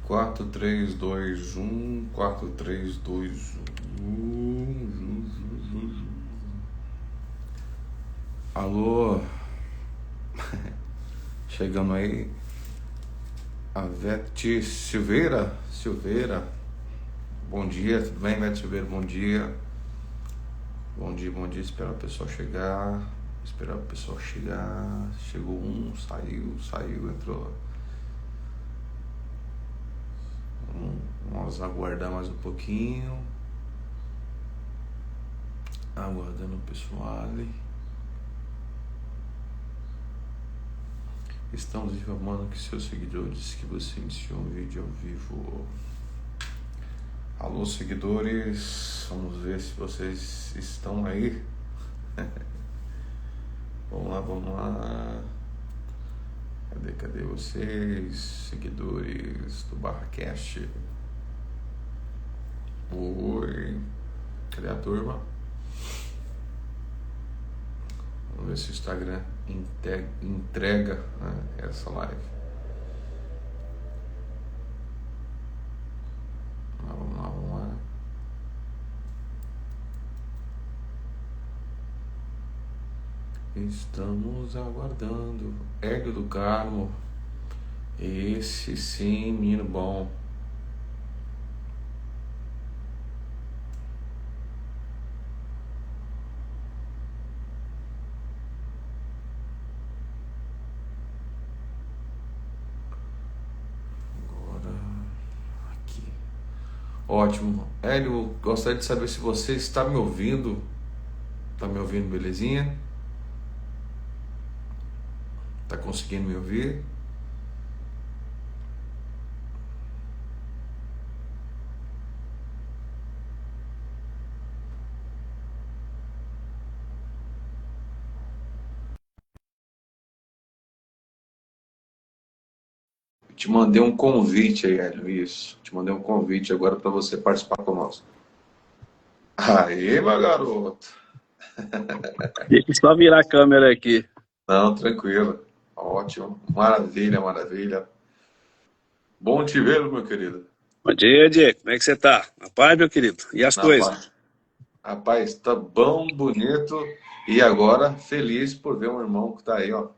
Quatro, três, dois, um. 4, 3, 2, 1. Alô? Chegando aí. A Vete Silveira? Silveira. Bom dia, tudo bem, Vete Silveira? Bom dia. Bom dia, bom dia. Esperar o pessoal chegar. Esperar o pessoal chegar. Chegou um, saiu, entrou. Vamos aguardar mais um pouquinho. Aguardando o pessoal ali. Estamos informando que seus seguidores disse que você iniciou um vídeo ao vivo. Alô, seguidores. Vamos ver se vocês estão aí. Vamos lá. Cadê vocês, seguidores do BarraCast? Oi. Cadê a turma? Vamos ver se o Instagram entrega, né, essa live. Vamos lá. Estamos aguardando. Hélio do Carmo. Esse sim, menino bom. Ótimo. Hélio, gostaria de saber se você está me ouvindo. Está me ouvindo, belezinha? Está conseguindo me ouvir? Te mandei um convite aí, Hélio. Isso. Te mandei um convite agora para você participar conosco. Aê, meu garoto. Deixa eu só virar a câmera aqui. Não, tranquilo. Ótimo. Maravilha, maravilha. Bom te ver, meu querido. Bom dia, Diego. Como é que você tá? Na paz, meu querido? E as Na coisas? paz. Rapaz, tá bom, bonito e agora feliz por ver um irmão que tá aí, ó.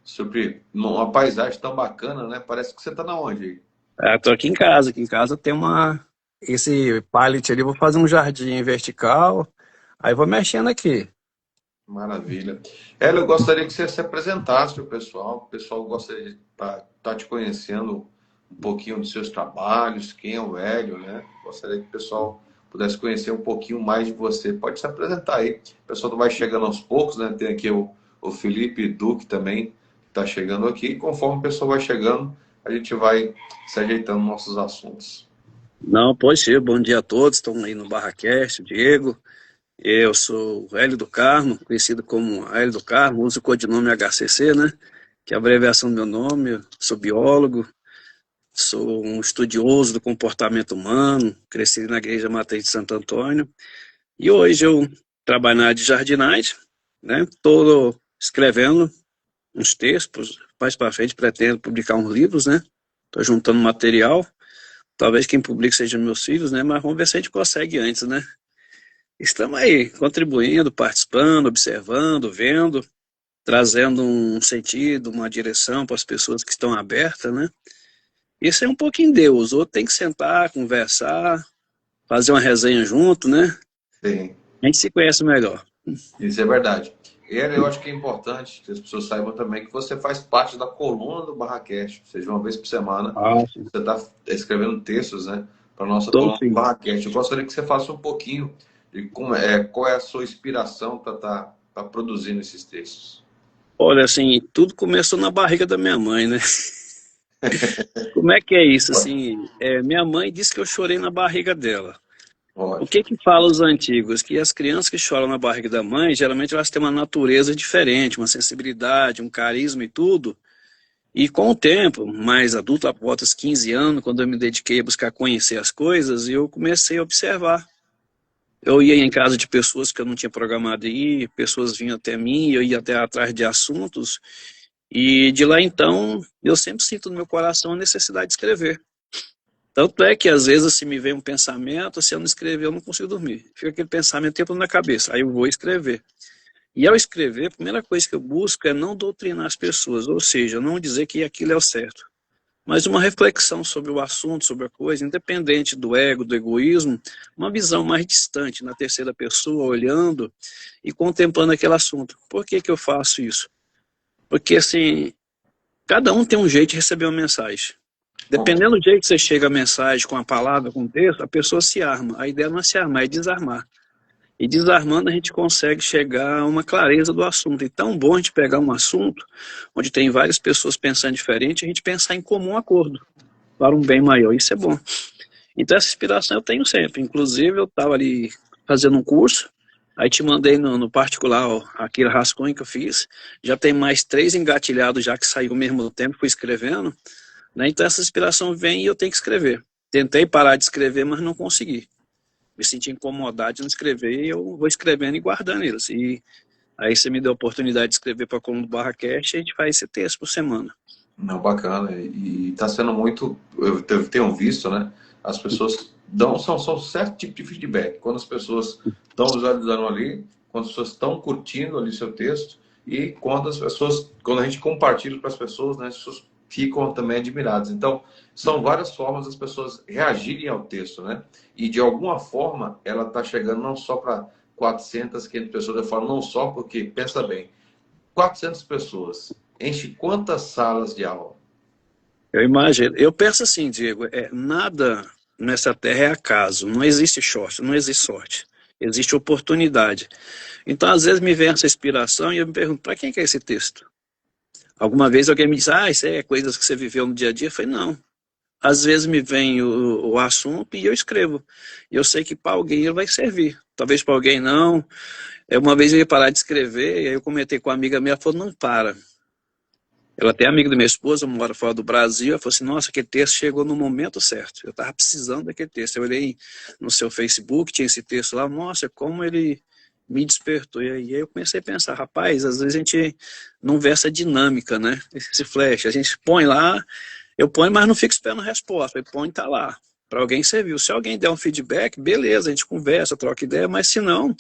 Super, uma paisagem tão bacana, né? Parece que você tá na onde aí? Tô aqui em casa. Aqui em casa tem esse pallet ali. Vou fazer um jardim vertical. Aí vou mexendo aqui. Maravilha. Ela, eu gostaria que você se apresentasse para o pessoal. O pessoal gostaria de estar te conhecendo um pouquinho dos seus trabalhos, quem é o Hélio, né? Gostaria que o pessoal pudesse conhecer um pouquinho mais de você. Pode se apresentar aí. O pessoal vai chegando aos poucos, né? Tem aqui o Felipe Duque também, que está chegando aqui. E conforme o pessoal vai chegando, a gente vai se ajeitando nos nossos assuntos. Não, pode ser. Bom dia a todos. Estão aí no BarraCast, Diego. Eu sou o Hélio do Carmo, conhecido como Hélio do Carmo. Uso o codinome HCC, né? Que é a abreviação do meu nome. Eu sou biólogo. Sou um estudioso do comportamento humano. Cresci na Igreja Matriz de Santo Antônio. E hoje eu trabalho na área de jardinagem, né? Estou escrevendo uns textos, mais para frente pretendo publicar uns livros, né? Estou juntando material, talvez quem publique seja meus filhos, né? Mas vamos ver se a gente consegue antes, né? Estamos aí, contribuindo, participando, observando, vendo, trazendo um sentido, uma direção para as pessoas que estão abertas, né? Isso é um pouquinho Deus, outro tem que sentar, conversar, fazer uma resenha junto, né? Sim. A gente se conhece melhor. Isso é verdade. E eu acho que é importante que as pessoas saibam também que você faz parte da coluna do BarraCast, ou seja, uma vez por semana Sim. você está escrevendo textos, né, para a nossa Tô coluna do sim. BarraCast. Eu gostaria que você faça um pouquinho de qual é a sua inspiração para estar produzindo esses textos. Olha, assim, tudo começou na barriga da minha mãe, né? Como é que é isso? Assim, minha mãe disse que eu chorei na barriga dela. O que Ótimo. que falam os antigos? Que as crianças que choram na barriga da mãe, geralmente elas têm uma natureza diferente, uma sensibilidade, um carisma e tudo. E com o tempo, mais adulto, após os 15 anos, quando eu me dediquei a buscar conhecer as coisas, eu comecei a observar. Eu ia em casa de pessoas que eu não tinha programado ir, pessoas vinham até mim, eu ia até atrás de assuntos. E de lá então, eu sempre sinto no meu coração a necessidade de escrever. Tanto é que às vezes se me vem um pensamento, se eu não escrever eu não consigo dormir. Fica aquele pensamento tempo na cabeça, aí eu vou escrever. E ao escrever, a primeira coisa que eu busco é não doutrinar as pessoas, ou seja, não dizer que aquilo é o certo, mas uma reflexão sobre o assunto, sobre a coisa, independente do ego, do egoísmo, uma visão mais distante, na terceira pessoa, olhando e contemplando aquele assunto. Por que que eu faço isso? Porque, assim, cada um tem um jeito de receber uma mensagem. Dependendo do jeito que você chega a mensagem, com a palavra, com o texto, a pessoa se arma. A ideia não é se armar, é desarmar. E desarmando a gente consegue chegar a uma clareza do assunto. E tão bom a gente pegar um assunto onde tem várias pessoas pensando diferente, a gente pensar em comum acordo para um bem maior. Isso é bom. Então essa inspiração eu tenho sempre. Inclusive eu estava ali fazendo um curso, aí te mandei no particular ó, aquele rascunho que eu fiz. Já tem mais 3 engatilhados já que saiu ao mesmo tempo, fui escrevendo. Né? Então essa inspiração vem e eu tenho que escrever. Tentei parar de escrever, mas não consegui. Me senti incomodado de não escrever e eu vou escrevendo e guardando eles. E aí você me deu a oportunidade de escrever para a coluna do BarraCast e a gente faz esse texto por semana. Não, bacana. E está sendo muito. Eu tenho visto, né? As pessoas são certo tipo de feedback. Quando as pessoas estão visualizando ali, quando as pessoas estão curtindo ali seu texto, e quando a gente compartilha para as pessoas, né? As pessoas ficam também admiradas. Então, são várias formas das pessoas reagirem ao texto, né? E de alguma forma, ela está chegando não só para 400, 500 pessoas. Eu falo não só porque, pensa bem, 400 pessoas. Enche quantas salas de aula? Eu imagino. Eu penso assim, Diego, nada nessa terra é acaso. Não existe sorte, não existe sorte. Existe oportunidade. Então, às vezes me vem essa inspiração e eu me pergunto, para quem que é esse texto? Alguma vez alguém me diz, isso é coisas que você viveu no dia a dia? Eu falei, não. Às vezes me vem o assunto e eu escrevo. E eu sei que para alguém ele vai servir. Talvez para alguém não. Uma vez eu ia parar de escrever, e aí eu comentei com uma amiga minha, ela falou, não para. Ela até é amiga da minha esposa, mora fora do Brasil, ela falou assim, nossa, aquele texto chegou no momento certo. Eu estava precisando daquele texto. Eu olhei no seu Facebook, tinha esse texto lá, nossa, como ele me despertou. E aí eu comecei a pensar, rapaz, às vezes a gente não vê essa dinâmica, né? Esse flash, a gente põe lá, eu ponho, mas não fico esperando resposta. Eu ponho e tá lá. Para alguém serviu. Se alguém der um feedback, beleza, a gente conversa, troca ideia, mas se não,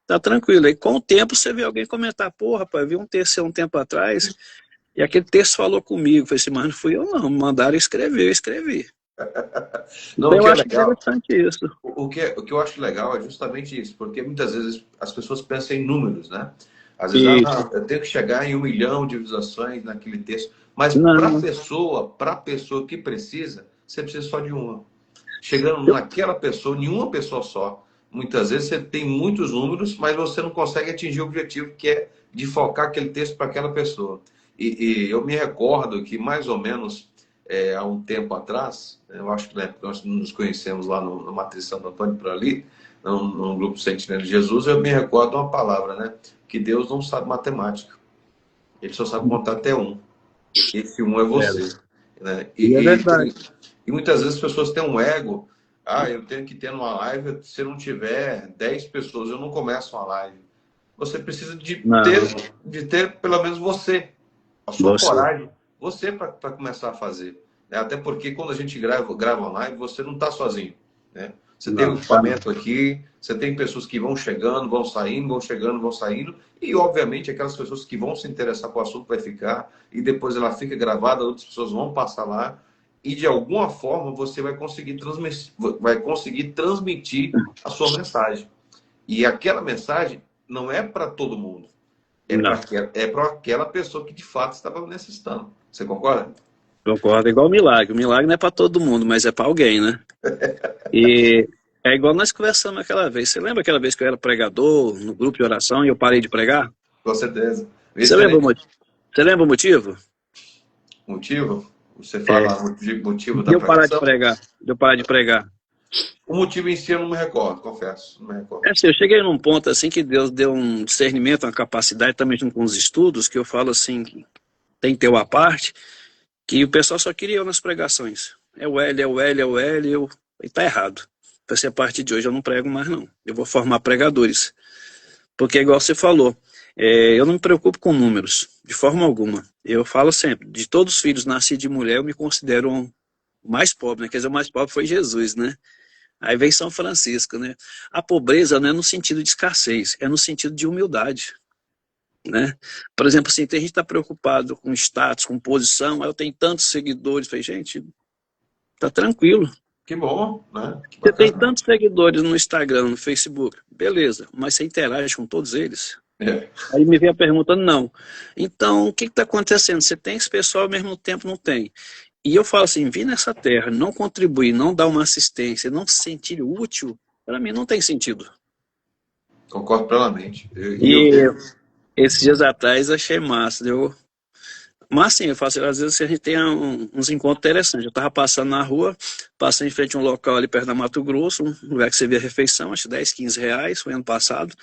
tá tranquilo. E com o tempo você vê alguém comentar, pô, rapaz, vi um texto seu um tempo atrás, e aquele texto falou comigo. Eu falei assim, mas não fui eu não, me mandaram escrever, eu escrevi. Não, Então o eu que é acho legal, interessante isso. o que eu acho legal é justamente isso, porque muitas vezes as pessoas pensam em números, né? Às vezes, Isso. eu tenho que chegar em 1 milhão de visualizações naquele texto, mas Não, para a pessoa que precisa, você precisa só de uma. Chegando eu, naquela pessoa, nenhuma pessoa só. Muitas vezes você tem muitos números, mas você não consegue atingir o objetivo que é de focar aquele texto para aquela pessoa. E eu me recordo que mais ou menos há um tempo atrás, eu acho que na época nós nos conhecemos lá no Matriz Santo Antônio por ali, num grupo Sentinela de Jesus, eu me recordo uma palavra, né? Que Deus não sabe matemática. Ele só sabe contar até um. Esse um é você. Né? e é verdade. E muitas vezes as pessoas têm um ego. Eu tenho que ter uma live, se não tiver 10 pessoas, eu não começo uma live. Você precisa Não, de ter pelo menos você, a sua você. coragem, você para começar a fazer. Né? Até porque quando a gente grava uma live, você não está sozinho. Né? Você tem um Não, tá não. equipamento aqui, você tem pessoas que vão chegando, vão saindo, vão chegando, vão saindo, e obviamente aquelas pessoas que vão se interessar com o assunto vai ficar, e depois ela fica gravada, outras pessoas vão passar lá, e de alguma forma você vai conseguir transmitir a sua mensagem. E aquela mensagem não é para todo mundo, Não, é para aquela pessoa que de fato estava necessitando. Você concorda? concordo. É igual o milagre. O milagre não é para todo mundo, mas é para alguém, né? E é igual nós conversamos aquela vez. Você lembra aquela vez que eu era pregador no grupo de oração e eu parei de pregar? Com certeza. Você lembra o Excelente motivo? Você lembra o motivo? motivo. Você É, fala o motivo de da eu parar de pregação? pregar. De eu parar de pregar. O motivo em si eu não me recordo, confesso, não me recordo. É assim, eu cheguei num ponto assim que Deus deu um discernimento, uma capacidade, também junto com os estudos, que eu falo assim, que tem teu à parte, que o pessoal só queria eu nas pregações. É o L, é o L, é o L, e tá errado. Então, assim, a partir de hoje eu não prego mais não. Eu vou formar pregadores. Porque igual você falou, Eu não me preocupo com números, de forma alguma. Eu falo sempre, de todos os filhos nascidos de mulher, eu me considero o mais pobre, né? Quer dizer, o mais pobre foi Jesus, né? Aí vem São Francisco, né? A pobreza não é no sentido de escassez, é no sentido de humildade, né? Por exemplo, assim, tem gente que está preocupado com status, com posição, eu tenho tantos seguidores, falei, gente, tá tranquilo. Que bom, né? Que Você tem bacana. tantos seguidores no Instagram, no Facebook, beleza, mas você interage com todos eles? É, Aí me vem a pergunta, não. Então, o que está acontecendo? Você tem esse pessoal, ao mesmo tempo não tem. E eu falo assim, vir nessa terra, não contribuir, não dar uma assistência, não se sentir útil, para mim não tem sentido. concordo plenamente. E eu E tenho. esses dias atrás achei massa. Mas assim, eu faço, às vezes a gente tem uns encontros interessantes. Eu estava passando na rua, passei em frente a um local ali perto da Mato Grosso, um lugar que você vê a refeição, acho que 10, 15 reais, foi ano passado.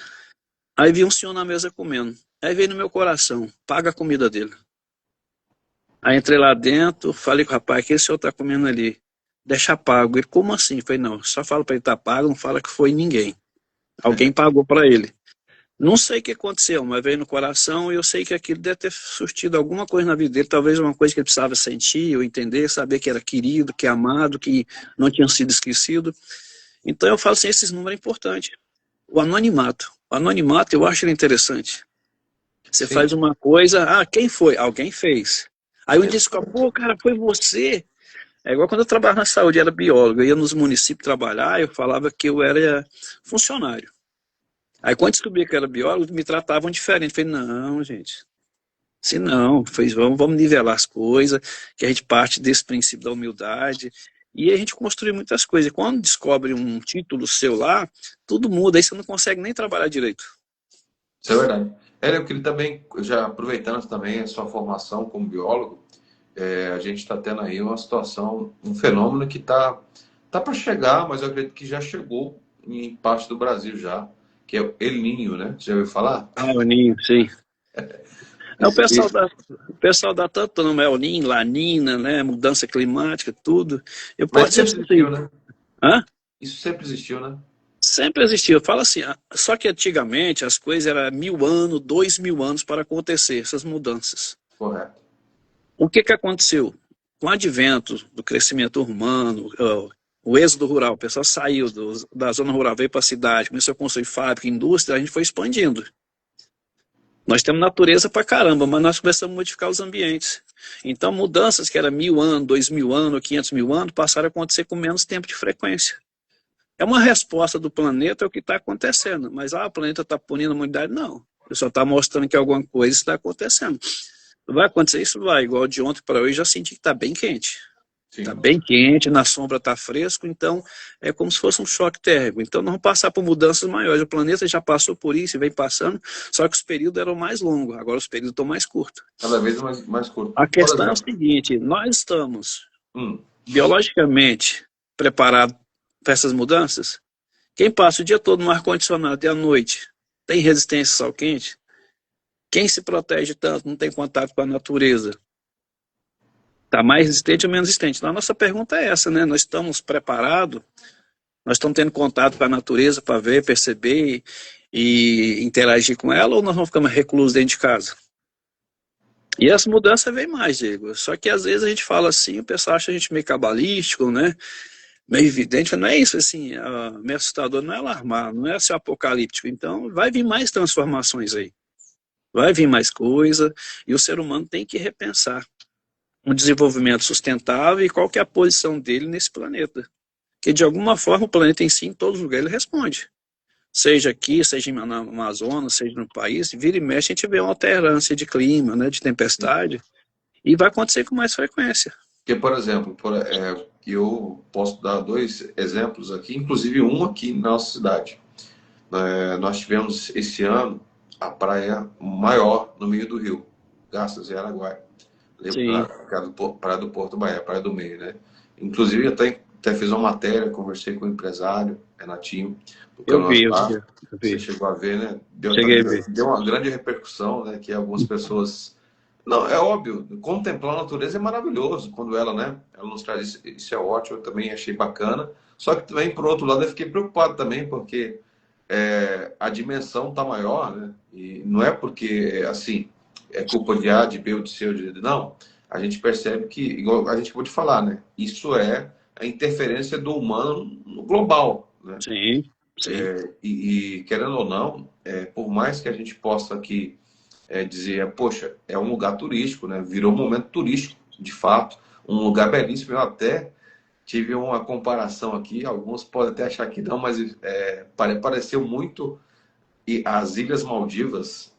Aí vi um senhor na mesa comendo. Aí veio no meu coração, paga a comida dele. Aí entrei lá dentro, falei com o rapaz, que esse senhor está comendo ali? Deixa pago. Ele, como assim? Eu falei, não, só fala para ele estar pago, não fala que foi ninguém. Alguém pagou para ele. Não sei o que aconteceu, mas veio no coração e eu sei que aquilo deve ter surtido alguma coisa na vida dele, talvez uma coisa que ele precisava sentir ou entender, saber que era querido, que é amado, que não tinha sido esquecido. Então eu falo assim, esses números é importante. O anonimato. O anonimato eu acho ele interessante. Você faz Sim, uma coisa, quem foi? Alguém fez. Aí um dia descobre, pô, cara, foi você. É igual quando eu trabalhava na saúde, era biólogo, eu ia nos municípios trabalhar, eu falava que eu era funcionário. Aí quando descobri que eu era biólogo, me tratavam diferente. Falei, não, gente, se não, vamos nivelar as coisas, que a gente parte desse princípio da humildade, e a gente construi muitas coisas. E quando descobre um título seu lá, tudo muda, aí você não consegue nem trabalhar direito. isso é verdade. Eu queria também, já aproveitando também a sua formação como biólogo, a gente está tendo aí uma situação, um fenômeno que tá para chegar, mas eu acredito que já chegou em parte do Brasil já, que é o El Niño, né? Você já ouviu falar? Ah, o ninho, sim. É, Esse, o pessoal dá tanto nome ao ninho, lanina, né, mudança climática, tudo. Eu mas posso dizer sempre para você existiu, assim, né? hã? Isso sempre existiu, né? Sempre existiu. Fala assim, só que antigamente as coisas eram 1000 anos, 2000 anos para acontecer, essas mudanças. Correto. O que que aconteceu? Com o advento do crescimento urbano, o êxodo rural, o pessoal saiu da zona rural, veio para a cidade, começou a construir fábrica, indústria, a gente foi expandindo. Nós temos natureza pra caramba, mas nós começamos a modificar os ambientes. Então, mudanças que eram 1000 anos, 2000 anos, 500 mil anos, passaram a acontecer com menos tempo de frequência. É uma resposta do planeta ao que está acontecendo. Mas, o planeta está punindo a humanidade? Não. Ele só está mostrando que alguma coisa está acontecendo. Vai acontecer isso? Vai. Igual de ontem para hoje, já senti que está bem quente. Está Sim. bem quente, na sombra está fresco, então é como se fosse um choque térmico. Então nós vamos passar por mudanças maiores. O planeta já passou por isso e vem passando, só que os períodos eram mais longos, agora os períodos estão mais curtos. Cada vez mais curto. A Por questão é o exemplo, seguinte, nós estamos hum, biologicamente preparados para essas mudanças? Quem passa o dia todo no ar-condicionado e à noite tem resistência ao sol quente? Quem se protege tanto, não tem contato com a natureza? Está mais resistente ou menos resistente? Então, a nossa pergunta é essa, né? Nós estamos preparados. Nós estamos tendo contato com a natureza para ver, perceber e interagir com ela, ou nós vamos ficar mais reclusos dentro de casa? E essa mudança vem mais, Diego. Só que às vezes a gente fala assim, o pessoal acha a gente meio cabalístico, né? Meio evidente, não é isso assim, meio assustador, não é alarmar, não é ser apocalíptico. Então vai vir mais transformações aí, vai vir mais coisa, e o ser humano tem que repensar um desenvolvimento sustentável e qual que é a posição dele nesse planeta. Porque de alguma forma o planeta em si, em todos os lugares, ele responde. Seja aqui, seja na Amazonas, seja no país, vira e mexe, a gente vê uma alternância de clima, né, de tempestade, e vai acontecer com mais frequência. porque, por exemplo, eu posso dar dois exemplos aqui, inclusive um aqui na nossa cidade. Nós tivemos esse ano a praia maior no meio do rio, Garças e Araguaia. Sim, Praia do Porto Bahia, Praia do Meio, né? Inclusive, até fiz uma matéria, conversei com o empresário, Renatinho, do eu vi, Canoas eu vi, Bar. eu Você vi. chegou a ver, né? Cheguei a ver. Deu uma grande repercussão, né? Que algumas pessoas. Não, é óbvio, contemplar a natureza é maravilhoso quando ela, né? Ela nos traz isso é ótimo, eu também achei bacana. Só que também, por outro lado, eu fiquei preocupado também, porque a dimensão está maior, né? E não é porque, assim, é culpa de A, de B ou de C ou de D, não. A gente percebe que, igual a gente pode falar, né? Isso é a interferência do humano no global, né? Sim, sim. Querendo ou não, por mais que a gente possa aqui dizer, poxa, é um lugar turístico, né? Virou um momento turístico, de fato, um lugar belíssimo. Eu até tive uma comparação aqui, alguns podem até achar que não, mas pareceu muito e as Ilhas Maldivas,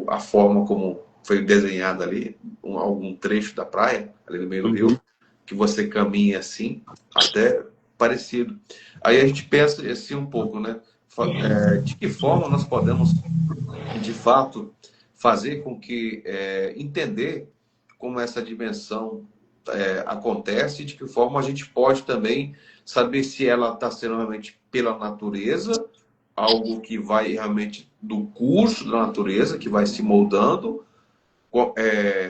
a forma como foi desenhada ali, algum trecho da praia, ali no meio do Uhum. rio, que você caminha assim, até parecido. Aí a gente pensa assim um pouco, né? De que forma nós podemos, de fato, fazer com que entender como essa dimensão acontece e de que forma a gente pode também saber se ela está sendo realmente pela natureza, algo que vai realmente do curso da natureza, que vai se moldando,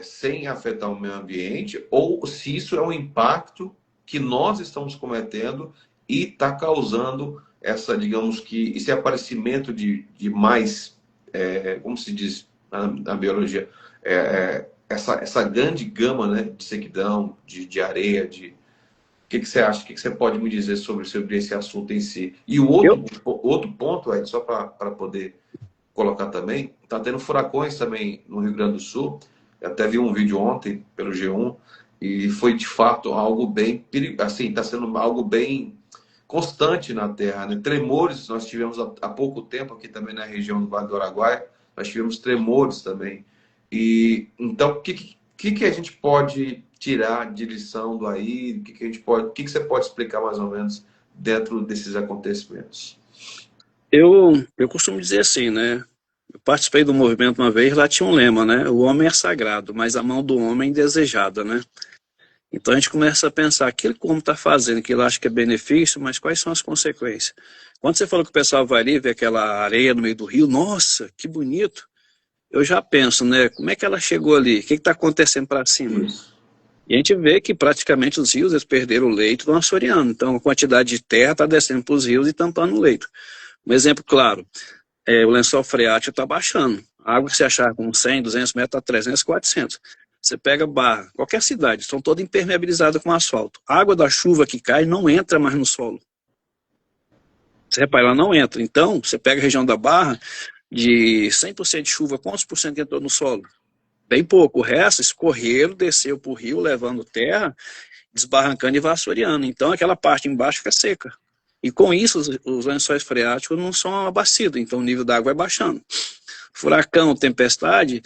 sem afetar o meio ambiente, ou se isso é um impacto que nós estamos cometendo e está causando essa, digamos que, esse aparecimento de mais, como se diz na biologia, essa grande gama, né, de sequidão, de areia, que você acha? O que você pode me dizer sobre esse assunto em si? E o Eu, outro ponto, Ed, só para poder colocar também, está tendo furacões também no Rio Grande do Sul. Eu até vi um vídeo ontem pelo G1 e foi de fato algo bem perigoso, assim, está sendo algo bem constante na Terra, né? Tremores, nós tivemos há pouco tempo aqui também na região do Vale do Araguaia, nós tivemos tremores também. E então, o que a gente pode tirar de lição do aí? O que você pode explicar mais ou menos dentro desses acontecimentos? eu costumo dizer assim, né? Eu participei do movimento uma vez, lá tinha um lema, né? O homem é sagrado, mas a mão do homem é indesejada, né? Então a gente começa a pensar aquilo que o homem está fazendo, que ele acha que é benefício, mas quais são as consequências? Quando você falou que o pessoal vai ali ver aquela areia no meio do rio, nossa, que bonito. Eu já penso, né? Como é que ela chegou ali? O que está acontecendo para cima? Isso. E a gente vê que praticamente os rios eles perderam o leito do açoriano. Então a quantidade de terra está descendo para os rios e tampando o leito. Um exemplo claro, o lençol freático está baixando. A água que você achar com 100, 200 metros está 300, 400. Você pega Barra, qualquer cidade, estão todas impermeabilizadas com asfalto. A água da chuva que cai não entra mais no solo. Você repara, ela não entra. Então, você pega a região da Barra, de 100% de chuva, quantos por cento entrou no solo? Bem pouco. O resto escorreram, desceu para o rio, levando terra, desbarrancando e vassouriando. Então, aquela parte embaixo fica seca. E com isso, os lençóis freáticos não são abastecidos, então o nível da água vai baixando. Furacão, tempestade,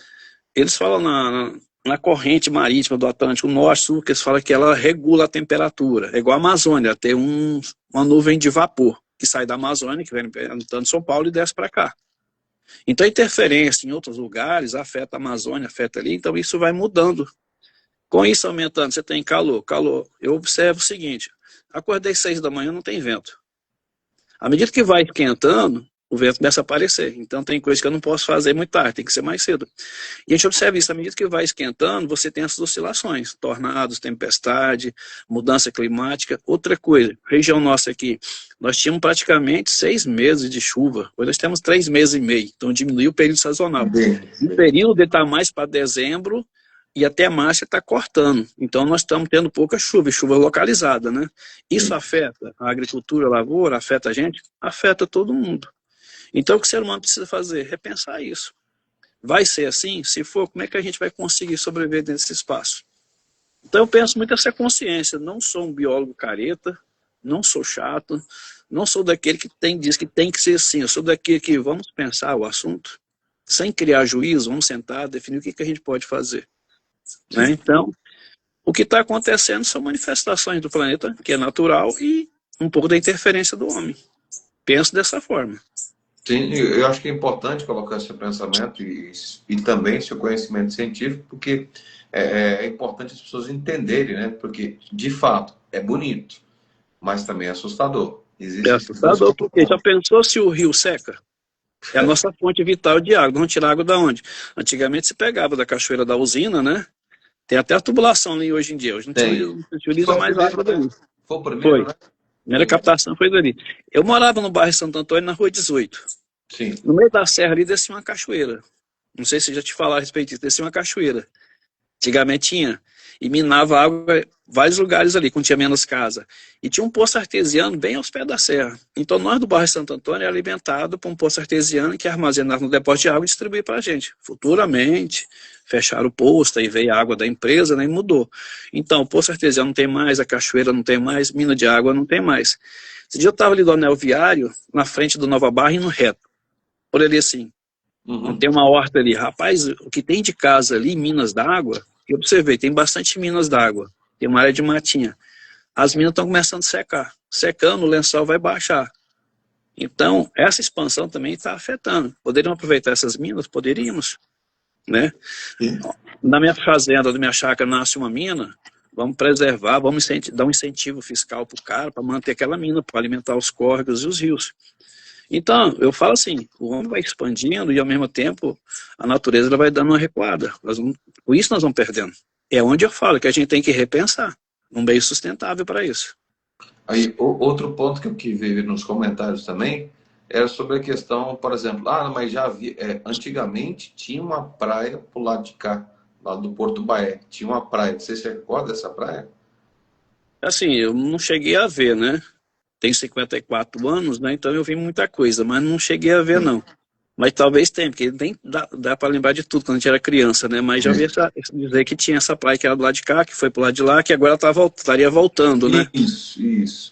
eles falam na corrente marítima do Atlântico Norte-Sul, que eles falam que ela regula a temperatura. É igual a Amazônia, ela tem uma nuvem de vapor que sai da Amazônia, que vem tanto de São Paulo e desce para cá. Então a interferência em outros lugares afeta a Amazônia, afeta ali, então isso vai mudando. Com isso aumentando, você tem calor. Eu observo o seguinte, acordei 6 da manhã, não tem vento. À medida que vai esquentando, o vento começa a aparecer. Então tem coisa que eu não posso fazer muito tarde, tem que ser mais cedo. E a gente observa isso, à medida que vai esquentando, você tem essas oscilações, tornados, tempestade, mudança climática. Outra coisa, região nossa aqui, nós tínhamos praticamente 6 meses de chuva, hoje nós temos 3 meses e meio, então diminuiu o período sazonal. O período está mais para dezembro, e até março está cortando. Então nós estamos tendo pouca chuva, chuva localizada, né? Isso afeta a agricultura, a lavoura, afeta a gente? Afeta todo mundo. Então o que o ser humano precisa fazer? Repensar isso. Vai ser assim? Se for, como é que a gente vai conseguir sobreviver nesse espaço? Então eu penso muito nessa consciência. Não sou um biólogo careta, não sou chato, não sou daquele que diz que tem que ser assim. Eu sou daquele que vamos pensar o assunto, sem criar juízo, vamos sentar, definir o que a gente pode fazer. Né? Então, o que está acontecendo são manifestações do planeta, que é natural, e um pouco da interferência do homem. Penso dessa forma. Sim, eu acho que é importante colocar esse pensamento e também seu conhecimento científico, porque é importante as pessoas entenderem, né? Porque, de fato, é bonito, mas também é assustador. É Existem esses dois assustador, porque já pontos. pensou se o rio seca? É a nossa fonte vital de água. Vamos tirar água da onde? Antigamente se pegava da cachoeira da usina, né? Tem até a tubulação ali hoje em dia. Hoje não Tem. se utiliza Foi o mais primeiro, água né? dali. Foi o primeiro, Foi. né? Primeira captação foi dali. Eu morava no bairro Santo Antônio, na rua 18. Sim. No meio da serra ali descia uma cachoeira. Não sei se já te falar a respeito disso, descia uma cachoeira. Antigamente tinha. E minava água em vários lugares ali, quando tinha menos casa. E tinha um poço artesiano bem aos pés da serra. Então nós do bairro Santo Antônio era alimentado por um poço artesiano que armazenava no depósito de água e distribuía para a gente. Futuramente, fecharam o poço, aí veio a água da empresa, né, e mudou. Então o poço artesiano não tem mais, a cachoeira não tem mais, mina de água não tem mais. Esse dia eu estava ali do anel viário, na frente do Nova Barra, indo reto. Por ali assim, não tem uma horta ali. Rapaz, o que tem de casa ali, minas d'água, eu observei, tem bastante minas d'água. Tem uma área de matinha. As minas estão começando a secar. Secando, o lençol vai baixar. Então, essa expansão também está afetando. Poderiam aproveitar essas minas? Poderíamos, né? Na minha fazenda, na minha chácara, nasce uma mina, vamos preservar, vamos dar um incentivo fiscal para o cara, para manter aquela mina, para alimentar os córregos e os rios. Então, eu falo assim, o homem vai expandindo e, ao mesmo tempo, a natureza ela vai dando uma recuada. Com isso, nós vamos perdendo. É onde eu falo que a gente tem que repensar um meio sustentável para isso. Aí, outro ponto que eu quis ver nos comentários também era sobre a questão, por exemplo, mas já havia, antigamente tinha uma praia pro lado de cá, lá do Porto Baé. Tinha uma praia, você se recorda dessa praia? Assim, eu não cheguei a ver, né? Tenho 54 anos, né? Então eu vi muita coisa, mas não cheguei a ver, não. Mas talvez tenha, porque nem dá para lembrar de tudo quando a gente era criança, né? Mas já ouvi dizer que tinha essa praia que era do lado de cá, que foi pro lado de lá, que agora estaria voltando, né? Isso.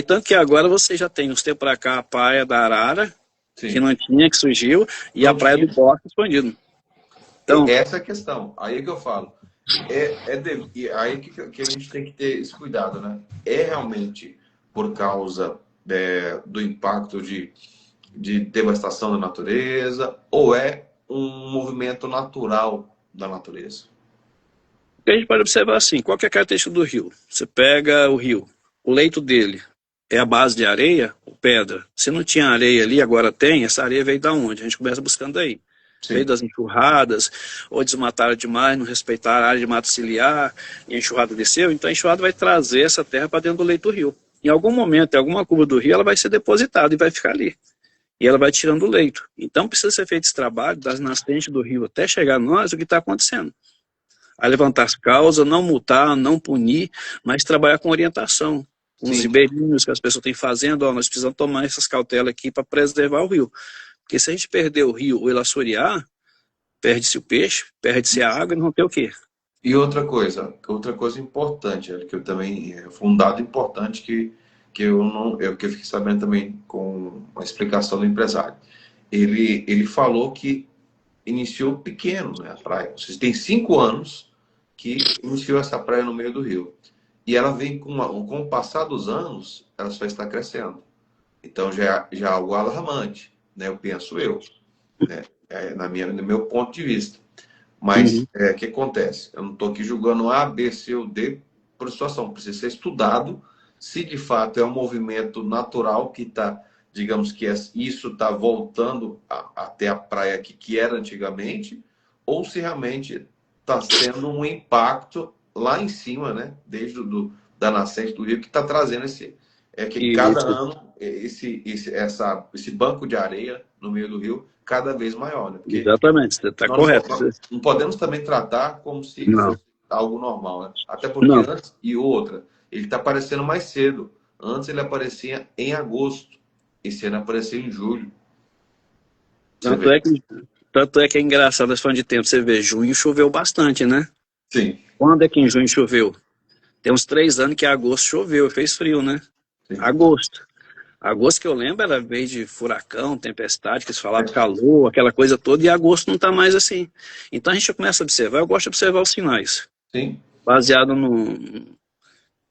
Tanto que agora você já tem, uns tempos para cá, a praia da Arara, Sim. que não tinha, que surgiu, e a praia do Bosque expandido. Então, essa é a questão. Aí é que eu falo. Aí que a gente tem que ter esse cuidado, né? É realmente por causa do impacto de devastação da natureza, ou é um movimento natural da natureza? A gente pode observar assim, qual que é a característica do rio? Você pega o rio, o leito dele é a base de areia ou pedra? Se não tinha areia ali, agora tem, essa areia veio da onde? A gente começa buscando aí. Sim. Veio das enxurradas, ou desmataram demais, não respeitaram a área de mato ciliar, e a enxurrada desceu, então a enxurrada vai trazer essa terra para dentro do leito do rio. Em algum momento, em alguma curva do rio, ela vai ser depositada e vai ficar ali. E ela vai tirando o leito. Então precisa ser feito esse trabalho das nascentes do rio até chegar a nós, o que está acontecendo. A levantar as causas, não multar, não punir, mas trabalhar com orientação. Com os ribeirinhos que as pessoas têm fazendo, nós precisamos tomar essas cautelas aqui para preservar o rio. Porque se a gente perder o rio ou ele assorear, perde-se o peixe, perde-se a água e não tem o quê? E outra coisa importante, que eu também, um dado importante que eu fiquei sabendo também com a explicação do empresário. Ele falou que iniciou pequeno, né, a praia. Vocês têm 5 anos que iniciou essa praia no meio do rio. E ela vem com o passar dos anos, ela só está crescendo. Então já é algo alarmante, né? Eu penso né? No meu ponto de vista. Mas o que acontece? Eu não estou aqui julgando A, B, C ou D por situação. Precisa ser estudado se de fato é um movimento natural que está, digamos que isso está voltando até a praia que era antigamente, ou se realmente está sendo um impacto lá em cima, né? Desde da nascente do rio, que está trazendo cada ano esse banco de areia no meio do rio cada vez maior, né? Porque exatamente, você está correto. Não podemos também tratar como se fosse algo normal, né? Até porque antes, e outra, ele está aparecendo mais cedo. Antes ele aparecia em agosto, esse ano apareceu em julho. Tanto é que é engraçado, nós falando de tempo, você vê, junho choveu bastante, né? Sim. Quando é que em junho choveu? Tem uns 3 anos que em agosto choveu, fez frio, né? Sim. Agosto que eu lembro era vez de furacão, tempestade, que eles falavam calor, aquela coisa toda, e agosto não está mais assim. Então a gente começa a observar, eu gosto de observar os sinais. Sim. Baseado no...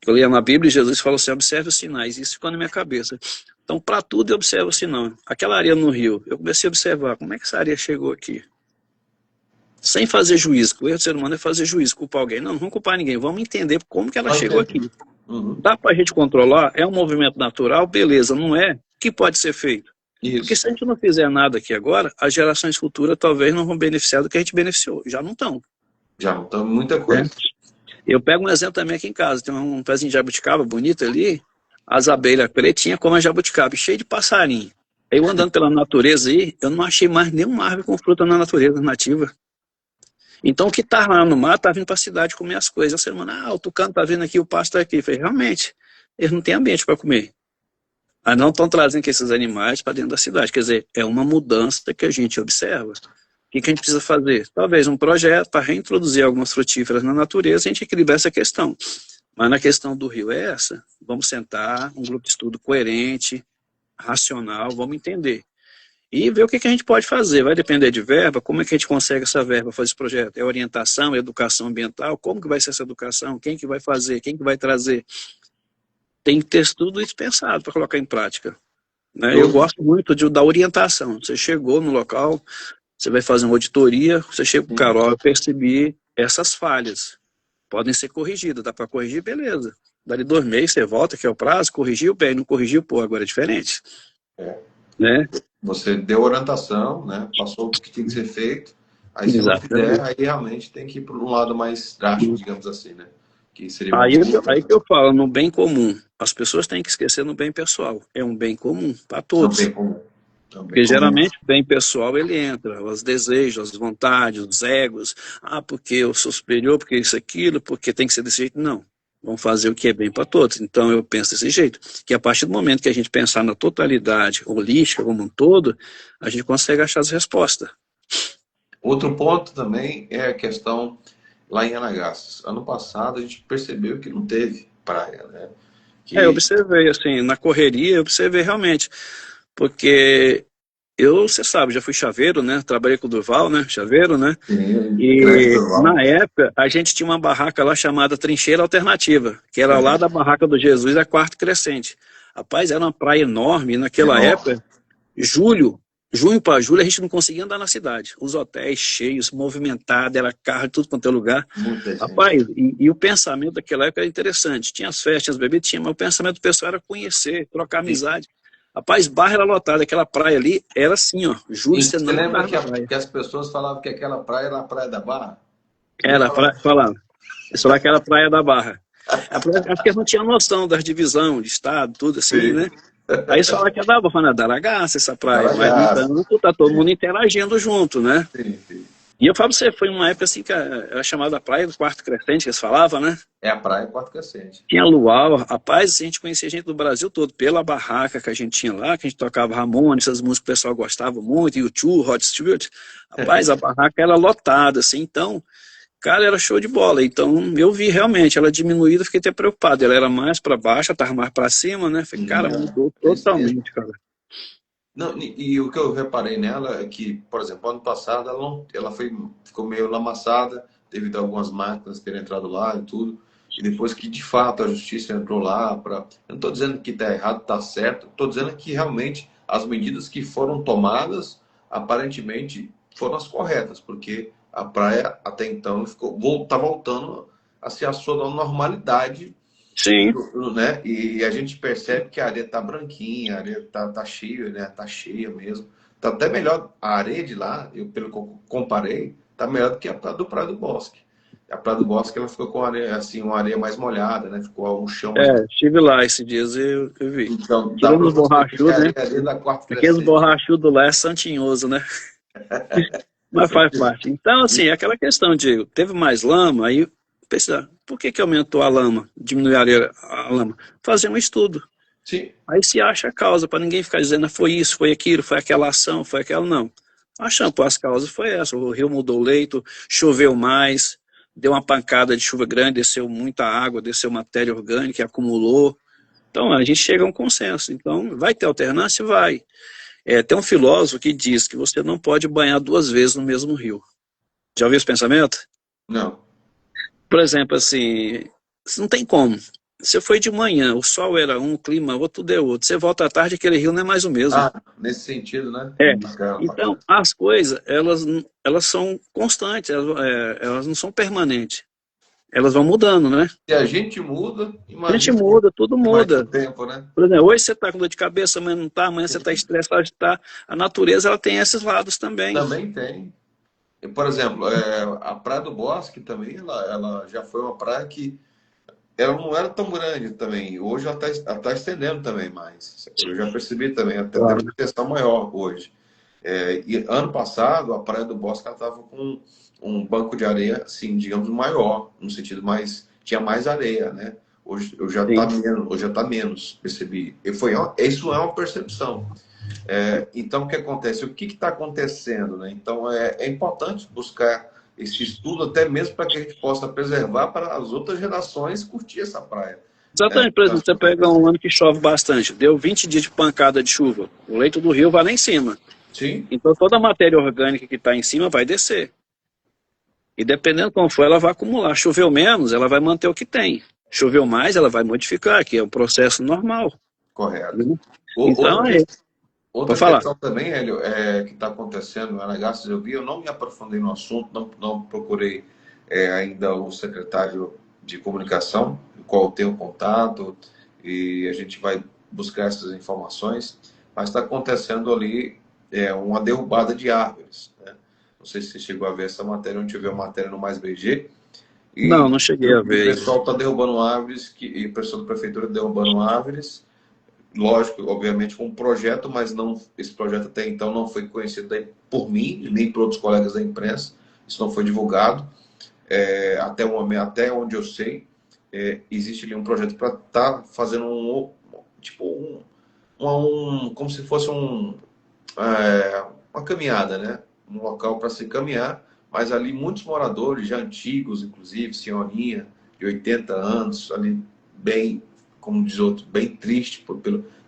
Eu lia na Bíblia e Jesus falou assim, observe os sinais, isso ficou na minha cabeça. Então, para tudo eu observo o sinal. Aquela areia no rio, eu comecei a observar, como é que essa areia chegou aqui? Sem fazer juízo, o erro do ser humano é fazer juízo, culpar alguém. Não vamos culpar ninguém, vamos entender como que ela chegou aqui. Dá para a gente controlar? É um movimento natural? Beleza, não é? O que pode ser feito? Isso. Porque se a gente não fizer nada aqui agora, as gerações futuras talvez não vão beneficiar do que a gente beneficiou. Já não estão. Já não estão muita coisa. Eu pego um exemplo também aqui em casa. Tem um pezinho de jabuticaba bonito ali. as abelhas pretinhas como a jabuticaba, cheio de passarinho. Aí eu andando pela natureza aí, eu não achei mais nenhuma árvore com fruta na natureza nativa. Então o que tá lá no mar tá vindo para a cidade comer as coisas. A semana, o tucano tá vindo aqui, o pasto tá aqui. Eu falei, realmente, eles não têm ambiente para comer. Aí não estão trazendo esses animais para dentro da cidade. Quer dizer, é uma mudança que a gente observa. O que a gente precisa fazer? Talvez um projeto para reintroduzir algumas frutíferas na natureza, a gente equilibrar essa questão. Mas na questão do rio é essa. Vamos sentar, um grupo de estudo coerente, racional, vamos entender. E ver o que a gente pode fazer. Vai depender de verba, como é que a gente consegue essa verba para fazer esse projeto? É orientação, é educação ambiental? Como que vai ser essa educação? Quem que vai fazer? Quem que vai trazer? Tem que ter tudo isso pensado para colocar em prática. Né? Eu gosto muito da orientação. Você chegou no local, você vai fazer uma auditoria, você chega com o cara, ó, eu percebi essas falhas. Podem ser corrigidas, dá para corrigir, beleza. Dali 2 meses, você volta, que é o prazo, corrigiu bem, não corrigiu, pô, agora é diferente. Né? Você deu orientação, né? Passou o que tinha que ser feito. Aí se não fizer, aí realmente tem que ir para um lado mais drástico, digamos assim, né? Que seria aí que eu falo, no bem comum. As pessoas têm que esquecer no bem pessoal. É um bem comum para todos. É um bem comum. Porque geralmente o bem pessoal ele entra, os desejos, as vontades, os egos. Porque eu sou superior, porque isso, aquilo, porque tem que ser desse jeito. Não. Vamos fazer o que é bem para todos. Então eu penso desse jeito. Que a partir do momento que a gente pensar na totalidade holística como um todo, a gente consegue achar as respostas. Outro ponto também é a questão lá em Anagaças. Ano passado a gente percebeu que não teve praia, né? Eu observei, assim, na correria, eu observei realmente. Porque você sabe, já fui chaveiro, né? Trabalhei com o Durval, né? Chaveiro, né? Sim, E na época, a gente tinha uma barraca lá chamada Trincheira Alternativa, que era lá da barraca do Jesus, a Quarto Crescente. Rapaz, era uma praia enorme, e naquela época, junho para julho, a gente não conseguia andar na cidade. Os hotéis cheios, movimentados, era carro de tudo quanto é lugar. Rapaz, e o pensamento daquela época era interessante. Tinha as festas, as bebidas, tinha, mas o pensamento do pessoal era conhecer, trocar amizade. Rapaz, Barra era lotada, aquela praia ali era assim, ó. Juro, você não lembra que as pessoas falavam que aquela praia era a Praia da Barra? Falava. Eles falavam que era a Praia da Barra. Acho que eles não tinham noção das divisões, de estado, tudo assim, sim, né? Aí eles falavam que dava para nadar Aragaça, essa praia. Mas então tá todo mundo interagindo junto, né? Sim, sim. E eu falo pra você, foi uma época assim que era chamada Praia do Quarto Crescente, que eles falavam, né? É a Praia do Quarto Crescente. Tinha luau, rapaz, a gente conhecia gente do Brasil todo, pela barraca que a gente tinha lá, que a gente tocava Ramones, essas músicas que o pessoal gostava muito, U2, Rod Stewart. Rapaz, a barraca era lotada, assim, então, cara, era show de bola. Então, eu vi realmente, ela diminuída, fiquei até preocupado. Ela era mais para baixo, estava mais para cima, né? Falei, cara, mudou totalmente, cara. Não, e o que eu reparei nela é que, por exemplo, ano passado ela ficou meio lamaçada devido a algumas máquinas terem entrado lá e tudo. E depois que de fato a justiça entrou lá para. Eu não estou dizendo que está errado, está certo. Estou dizendo que realmente as medidas que foram tomadas aparentemente foram as corretas, porque a praia até então está voltando a ser a sua normalidade. Sim. Né? E a gente percebe que a areia tá branquinha, a areia tá cheia, né? Tá cheia mesmo. Tá até melhor a areia de lá, pelo que eu comparei, tá melhor do que a do Praia do Bosque. A Praia do Bosque ela ficou com areia, assim, uma areia mais molhada, né? Ficou um chão mais. Estive lá esses dias eu vi. Então, tirando os borrachudos, né? Aqueles borrachudos lá é santinhoso, né? Mas faz parte. Então, assim, aquela questão de teve mais lama, aí precisa. Por que aumentou a lama? Diminuiu a lama? Fazer um estudo. Sim. Aí se acha a causa, para ninguém ficar dizendo foi isso, foi aquilo, foi aquela ação, foi aquela, não. Achando, pô, as causas foi essa. O rio mudou o leito, choveu mais, deu uma pancada de chuva grande, desceu muita água, desceu matéria orgânica, acumulou. Então a gente chega a um consenso. Então vai ter alternância? Vai. Tem um filósofo que diz que você não pode banhar 2 vezes no mesmo rio. Já ouviu esse pensamento? Não. Por exemplo, assim, não tem como. Você foi de manhã, o sol era um, o clima outro, tudo é outro. Você volta à tarde, aquele rio não é mais o mesmo. Nesse sentido, né? Então, as coisas, elas são constantes, elas não são permanentes. Elas vão mudando, né? Se a gente muda, imagina. A gente muda, tudo muda. Tempo, né? Por exemplo, hoje você está com dor de cabeça, amanhã não está, amanhã você está estressado, está. A natureza, ela tem esses lados também. Também tem. Por exemplo, a Praia do Bosque também, ela já foi uma praia que ela não era tão grande também. Hoje ela está estendendo também mais. Eu já percebi também, até tem Claro. uma extensão maior hoje. E ano passado, a Praia do Bosque estava com um banco de areia, assim, digamos, maior, no sentido mais. Tinha mais areia, né? Hoje eu já está Sim. menos, hoje já está menos, percebi. Isso é uma percepção. Então, o que acontece? O que está acontecendo? Né? Então, é importante buscar esse estudo, até mesmo para que a gente possa preservar para as outras gerações curtir essa praia. Né? Exatamente, por exemplo, você pega um ano que chove bastante, deu 20 dias de pancada de chuva, o leito do rio vai lá em cima. Sim, Então toda a matéria orgânica que está em cima vai descer. E dependendo como for, ela vai acumular. Choveu menos, ela vai manter o que tem. Choveu mais, ela vai modificar, que é um processo normal. correto. Né? Outra, Então, outra pode falar. questão também, Hélio, que está acontecendo no Aragastas, eu vi, eu não me aprofundei no assunto, não procurei ainda o secretário de comunicação, com o qual eu tenho contato, e a gente vai buscar essas informações, mas está acontecendo ali uma derrubada de árvores. Né? Não sei se você chegou a ver essa matéria, onde tiver a matéria no Mais BG, Não, e não cheguei a o ver isso. pessoal está derrubando árvores, e o pessoal da prefeitura derrubando árvores, lógico, obviamente, com um projeto, mas não, esse projeto até então não foi conhecido por mim, nem por outros colegas da imprensa, isso não foi divulgado, até o momento, até onde eu sei, existe ali um projeto para estar fazendo tipo, como se fosse uma caminhada, né? Um local para se caminhar, mas ali muitos moradores, já antigos, inclusive, senhorinha de 80 anos, ali bem, como diz outro, bem triste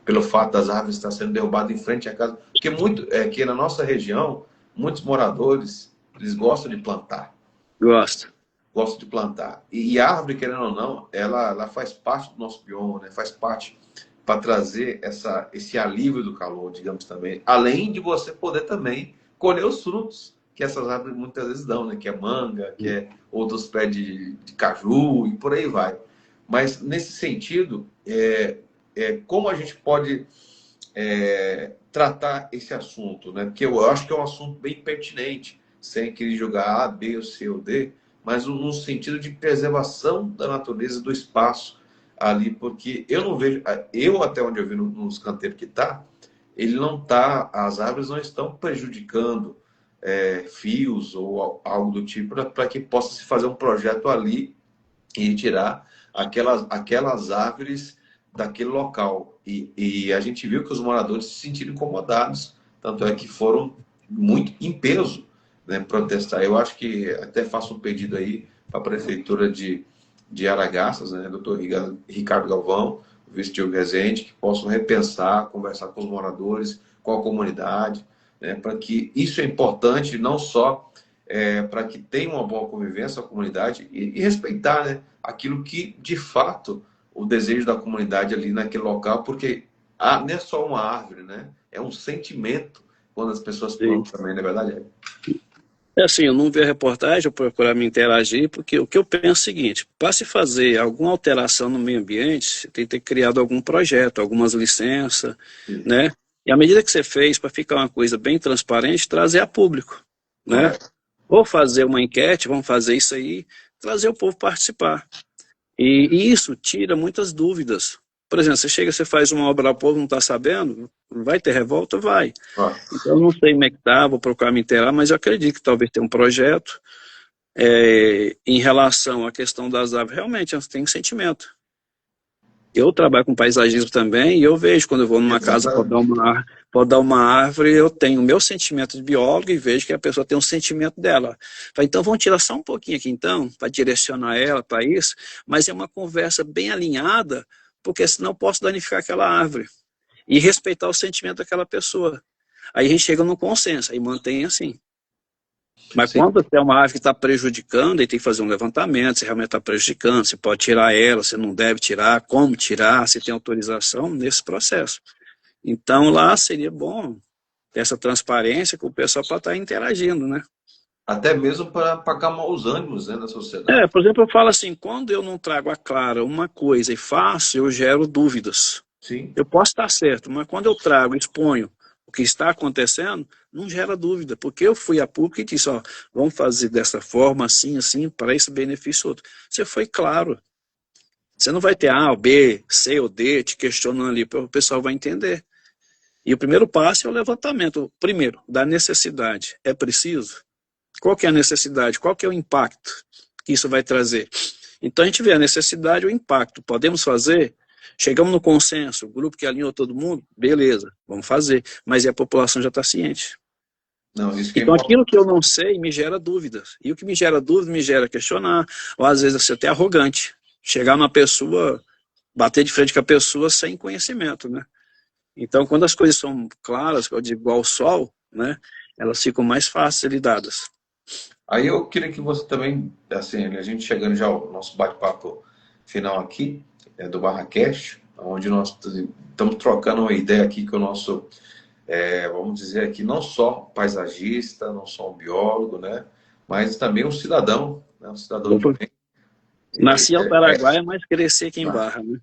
pelo fato das árvores estar sendo derrubadas em frente à casa. Porque aqui na nossa região, muitos moradores, eles gostam de plantar. Gosto. Gostam de plantar. E a árvore, querendo ou não, ela faz parte do nosso bioma, né? Faz parte para trazer esse alívio do calor, digamos também. Além de você poder também colher os frutos que essas árvores muitas vezes dão, né? Que é manga, que é outros pés de caju e por aí vai. Mas nesse sentido, como a gente pode tratar esse assunto, né? Porque eu acho que é um assunto bem pertinente, sem querer jogar A, B, ou C ou D, mas no sentido de preservação da natureza, do espaço ali, porque eu não vejo, eu até onde eu vi nos canteiros que está, ele não está, as árvores não estão prejudicando fios ou algo do tipo para que possa se fazer um projeto ali e tirar aquelas árvores daquele local. E a gente viu que os moradores se sentiram incomodados, tanto é que foram muito em peso, né, protestar. Eu acho que até faço um pedido aí para a prefeitura de Aragastas, né, doutor Ricardo Galvão, o vice-tio Rezende, que possam repensar, conversar com os moradores, com a comunidade, né, para que isso é importante não só para que tenha uma boa convivência com a comunidade e respeitar, né, aquilo que, de fato, o desejo da comunidade ali naquele local, porque não é só uma árvore, né? É um sentimento quando as pessoas Sim. plantam também, não é verdade? É assim, eu não vi a reportagem, eu procurar me interagir, porque o que eu penso é o seguinte, para se fazer alguma alteração no meio ambiente, você tem que ter criado algum projeto, algumas licenças, Sim. né? E à medida que você fez, para ficar uma coisa bem transparente, trazer a público, né? Correto. Ou fazer uma enquete, vamos fazer isso aí, trazer o povo participar. E isso tira muitas dúvidas. Por exemplo, você chega, você faz uma obra, o povo não está sabendo, vai ter revolta? Vai. Ó, Então, eu não sei como é que tá, vou procurar me inteirar, mas eu acredito que talvez tenha um projeto em relação à questão das árvores. Realmente, elas têm um sentimento. Eu trabalho com paisagismo também e eu vejo quando eu vou numa casa exatamente. podar uma árvore, eu tenho o meu sentimento de biólogo e vejo que a pessoa tem um sentimento dela. Falo, então vamos tirar só um pouquinho aqui então, para direcionar ela para isso, mas é uma conversa bem alinhada, porque senão eu posso danificar aquela árvore e respeitar o sentimento daquela pessoa. Aí a gente chega num consenso, aí mantém assim. Mas Sim. quando tem uma árvore que está prejudicando, aí tem que fazer um levantamento, se realmente está prejudicando, se pode tirar ela, se não deve tirar, como tirar, se tem autorização nesse processo. Então lá seria bom ter essa transparência com o pessoal para estar interagindo, né? Até mesmo para acalmar os ânimos, né, da sociedade. Por exemplo, eu falo assim, quando eu não trago a clara uma coisa e faço, eu gero dúvidas. Sim. Eu posso estar certo, mas quando eu trago, exponho o que está acontecendo, não gera dúvida, porque eu fui a público e disse, ó, vamos fazer dessa forma, assim, assim, para esse benefício outro. Você foi claro. Você não vai ter A, B, C ou D te questionando ali, o pessoal vai entender. E o primeiro passo é o levantamento, primeiro, da necessidade. É preciso? Qual que é a necessidade? Qual que é o impacto que isso vai trazer? Então a gente vê a necessidade e o impacto. Podemos fazer? Chegamos no consenso, o grupo que alinhou todo mundo, beleza, vamos fazer. Mas a população já está ciente. Não, isso que é Então aquilo importante. que eu não sei me gera dúvidas. E o que me gera dúvida me gera questionar. Ou às vezes você até arrogante. Chegar numa pessoa, bater de frente com a pessoa sem conhecimento, né? Então quando as coisas são claras, eu digo igual ao sol, né? Elas ficam mais fáceis lidadas. Aí eu queria que você também, assim, a gente chegando já ao nosso bate-papo final aqui, do BarraCast, onde nós estamos trocando uma ideia aqui com o nosso, vamos dizer aqui, não só paisagista, não só um biólogo, né? Mas também um cidadão, né? Um cidadão de Opa. bem. Nasci ao Paraguai, mas cresci aqui em Barra, né?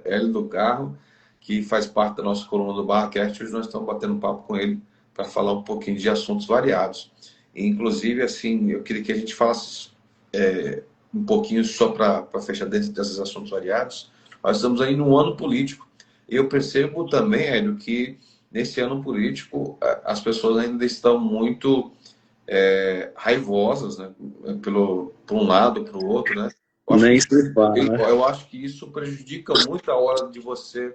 Hélio do Carmo, que faz parte da nossa coluna do BarraCast. Hoje nós estamos batendo um papo com ele para falar um pouquinho de assuntos variados. E, inclusive, assim, eu queria que a gente falasse um pouquinho só para fechar dentro desses assuntos variados. Nós estamos aí num ano político. E eu percebo também, Hélio, que nesse ano político as pessoas ainda estão muito raivosas, né? Por um lado, para o outro, né? Nem se fala, né? Eu acho que isso prejudica muito a hora de você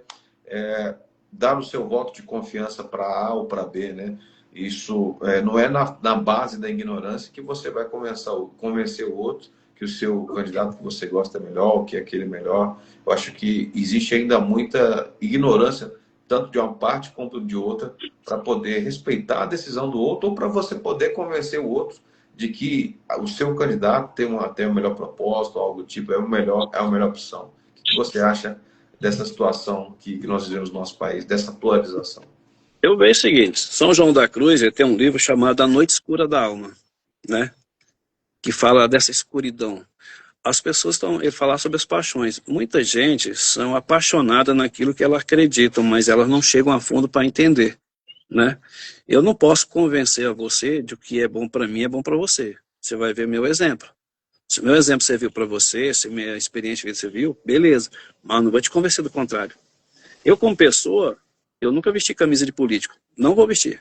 dar o seu voto de confiança para A ou para B, né? Isso não é na base da ignorância que você vai convencer o outro que o seu candidato que você gosta é melhor, que é aquele melhor. Eu acho que existe ainda muita ignorância, tanto de uma parte quanto de outra, para poder respeitar a decisão do outro ou para você poder convencer o outro de que o seu candidato tem o melhor propósito, algo do tipo, é a melhor opção. O que você acha dessa situação que nós vivemos no nosso país, dessa polarização? Eu vejo o seguinte, São João da Cruz ele tem um livro chamado A Noite Escura da Alma, né? Que fala dessa escuridão. As pessoas estão ele falar sobre as paixões. Muita gente são apaixonadas naquilo que elas acreditam, mas elas não chegam a fundo para entender, né? Eu não posso convencer a você de que o que é bom para mim é bom para você. Você vai ver meu exemplo. Se o meu exemplo serviu para você, se minha experiência serviu, beleza. Mas não vou te convencer do contrário. Eu, como pessoa, eu nunca vesti camisa de político. Não vou vestir.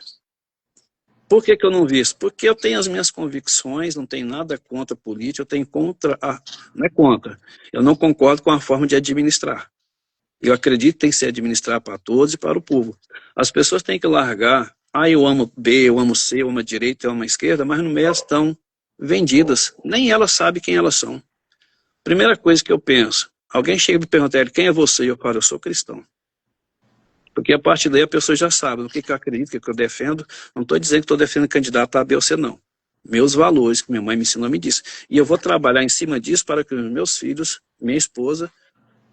Por que eu não visto? Porque eu tenho as minhas convicções, não tenho nada contra a política, eu tenho contra, não é contra, eu não concordo com a forma de administrar. Eu acredito que tem que ser administrar para todos e para o povo. As pessoas têm que largar, eu amo B, eu amo C, eu amo a direita, eu amo a esquerda, mas no meio elas estão vendidas, nem elas sabem quem elas são. Primeira coisa que eu penso, alguém chega e me pergunta, quem é você? E eu falo, eu sou cristão. Porque a partir daí a pessoa já sabe o que eu acredito, o que eu defendo. Não estou dizendo que estou defendendo candidato A, B ou C, não. Meus valores, que minha mãe me ensinou, me disse. E eu vou trabalhar em cima disso para que os meus filhos, minha esposa,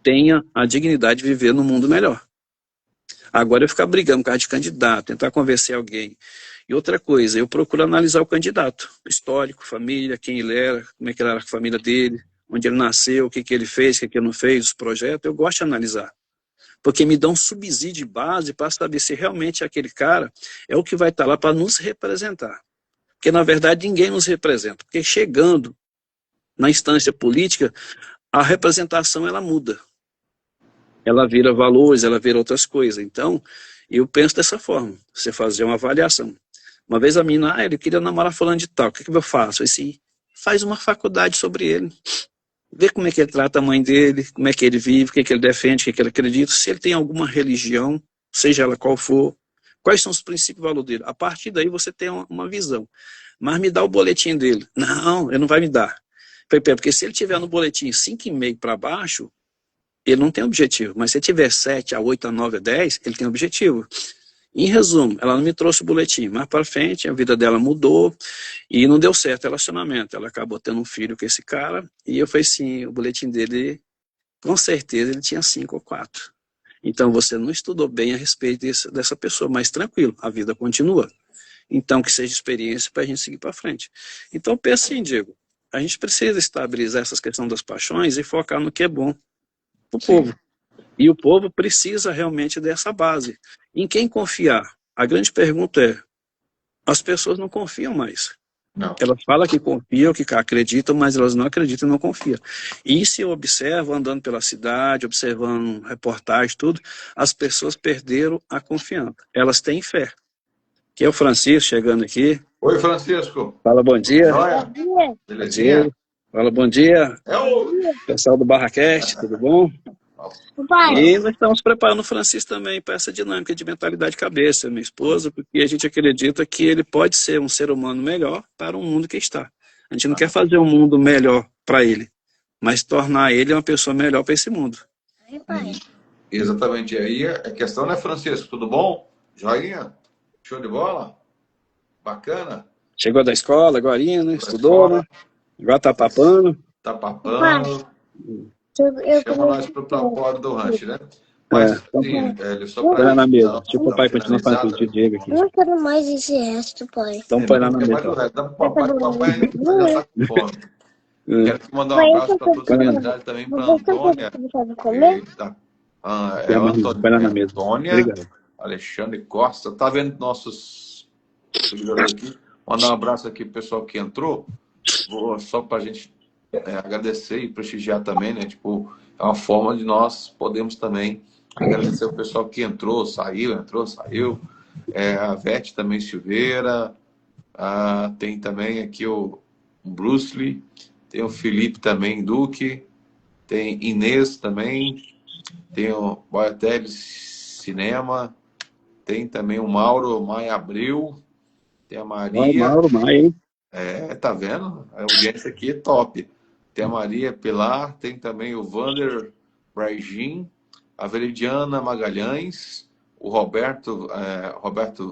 tenha a dignidade de viver num mundo melhor. Agora eu ficar brigando por causa de candidato, tentar convencer alguém. E outra coisa, eu procuro analisar o candidato. Histórico, família, quem ele era, como é que era a família dele, onde ele nasceu, o que ele fez, o que ele não fez, os projetos. Eu gosto de analisar. Porque me dá um subsídio de base para saber se realmente aquele cara é o que vai estar lá para nos representar. Porque, na verdade, ninguém nos representa. Porque chegando na instância política, a representação ela muda. Ela vira valores, ela vira outras coisas. Então, eu penso dessa forma, você fazer uma avaliação. Uma vez a mina, ele queria namorar fulano de tal, o que eu faço? Assim, faz uma faculdade sobre ele. Ver como é que ele trata a mãe dele, como é que ele vive, o que, é que ele defende, o que, é que ele acredita, se ele tem alguma religião, seja ela qual for, quais são os princípios e valores dele. A partir daí você tem uma visão. Mas me dá o boletim dele. Não, ele não vai me dar. Porque se ele tiver no boletim 5,5 para baixo, ele não tem objetivo. Mas se ele tiver 7, a 8, a 9, a 10, ele tem objetivo. Em resumo, ela não me trouxe o boletim. Mais para frente, a vida dela mudou e não deu certo o relacionamento. Ela acabou tendo um filho com esse cara e eu falei assim, o boletim dele, com certeza, ele tinha 5 ou 4. Então, você não estudou bem a respeito dessa pessoa, mas tranquilo, a vida continua. Então, que seja experiência para a gente seguir para frente. Então, pensa assim, Diego, a gente precisa estabilizar essas questões das paixões e focar no que é bom para o povo. E o povo precisa realmente dessa base. Em quem confiar? A grande pergunta é, as pessoas não confiam mais. Não. Elas falam que confiam, que acreditam, mas elas não acreditam e não confiam. E se eu observo, andando pela cidade, observando reportagens, tudo, as pessoas perderam a confiança. Elas têm fé. Que é o Francisco chegando aqui. Oi, Francisco. Fala bom dia. Joia? Bom Belezinha? dia. Fala bom dia, É o... pessoal do BarraCast, tudo bom? Pai, E nós estamos preparando o Francisco também para essa dinâmica de mentalidade de cabeça, minha esposa, porque a gente acredita que ele pode ser um ser humano melhor para o mundo que está. A gente não quer fazer um mundo melhor para ele, mas tornar ele uma pessoa melhor para esse mundo. pai. Exatamente. E aí a questão, né, Francisco? Tudo bom? Joinha? Show de bola? Bacana? Chegou da escola agorinha, né? Da Estudou, escola. né? Agora tá papando. Tá papando. Chama nós para fora do rancho, né? Mas, sim, velho, só Põe lá na para mesa. Deixa o papai continuar fazendo o Diego aqui. Eu não quero mais esse resto, pai. Então põe lá na mais mesa. do resto. Dá pro papai, que o papai ainda tá com fome. Quero te mandar um abraço para todos os verdade também, para a Antônia. Põe lá na mesa. Antônia, Obrigado. Alexandre Costa. Tá vendo nossos seguidores aqui? Mandar um abraço aqui pro pessoal que entrou. Vou só para a gente agradecer e prestigiar também, né? Tipo, é uma forma de nós podemos também agradecer o pessoal que entrou, saiu. A Vete também Silveira. Tem também aqui o Bruce Lee. Tem o Felipe também, Duque. Tem Inês também. Tem o Boatelli Cinema. Tem também o Mauro Maia Abril. Tem a Maria. Mauro Maia, hein? Tá vendo? A audiência aqui é top. Tem a Maria Pilar. Tem também o Vander Braigin. A Veridiana Magalhães. O Roberto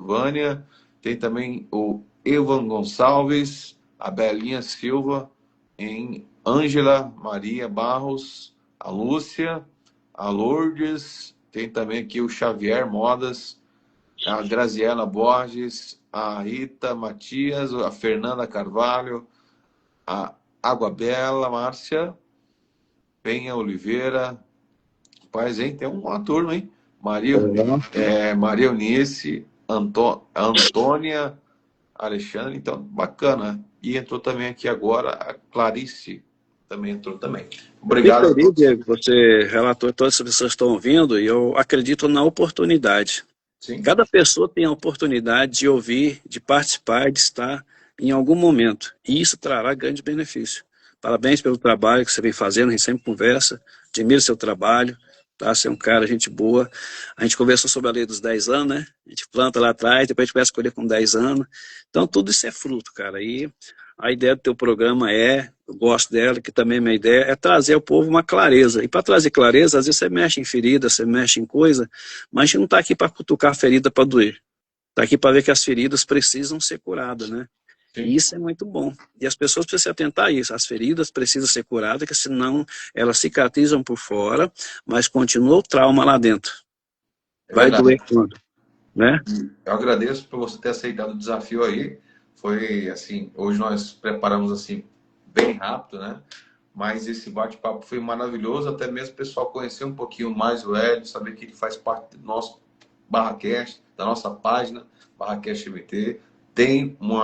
Vânia. Tem também o Evan Gonçalves. A Belinha Silva. Em Ângela Maria Barros. A Lúcia. A Lourdes. Tem também aqui o Xavier Modas. A Graziela Borges. A Rita Matias. A Fernanda Carvalho. A Água Bela Márcia. Penha Oliveira. Rapaz, hein? Tem uma turma, hein? Maria Eunice. Antônia Alexandre. Então, bacana. E entrou também aqui agora a Clarice. Também entrou também. Obrigado. Fico feliz, Diego, você relatou, todas as pessoas estão ouvindo, e eu acredito na oportunidade. Sim. Cada pessoa tem a oportunidade de ouvir, de participar, de estar em algum momento. E isso trará grande benefício. Parabéns pelo trabalho que você vem fazendo, a gente sempre conversa, admiro seu trabalho, tá? Você é um cara, gente boa. A gente conversou sobre a lei dos 10 anos, né? A gente planta lá atrás, depois a gente começa a colher com 10 anos. Então tudo isso é fruto, cara. E a ideia do teu programa eu gosto dela, que também a minha ideia é trazer ao povo uma clareza. E para trazer clareza, às vezes você mexe em ferida, você mexe em coisa, mas a gente não está aqui para cutucar a ferida para doer. Está aqui para ver que as feridas precisam ser curadas, né? Sim. E isso é muito bom. E as pessoas precisam se atentar a isso. As feridas precisam ser curadas, porque senão elas cicatrizam por fora, mas continua o trauma lá dentro. Vai doer quando? Né? Eu agradeço por você ter aceitado o desafio aí. Foi assim, hoje nós preparamos assim bem rápido, né? Mas esse bate-papo foi maravilhoso, até mesmo o pessoal conhecer um pouquinho mais o Hélio, saber que ele faz parte do nosso BarraCast, da nossa página BarraCast MT. Tem um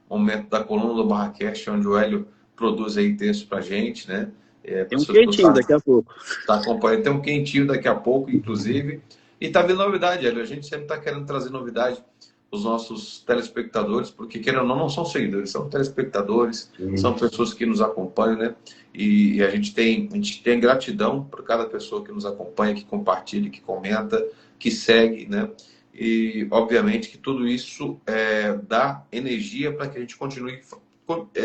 momento da coluna do BarraCast onde o Hélio produz aí texto pra gente, né? Tem um quentinho daqui a pouco. Tá acompanhando, tem um quentinho daqui a pouco, inclusive. E tá vindo novidade, Hélio. A gente sempre tá querendo trazer novidade os nossos telespectadores, porque querendo ou não são seguidores, são telespectadores, são pessoas que nos acompanham, né? E a gente tem gratidão por cada pessoa que nos acompanha, que compartilha, que comenta, que segue, né? E obviamente que tudo isso dá energia para que a gente continue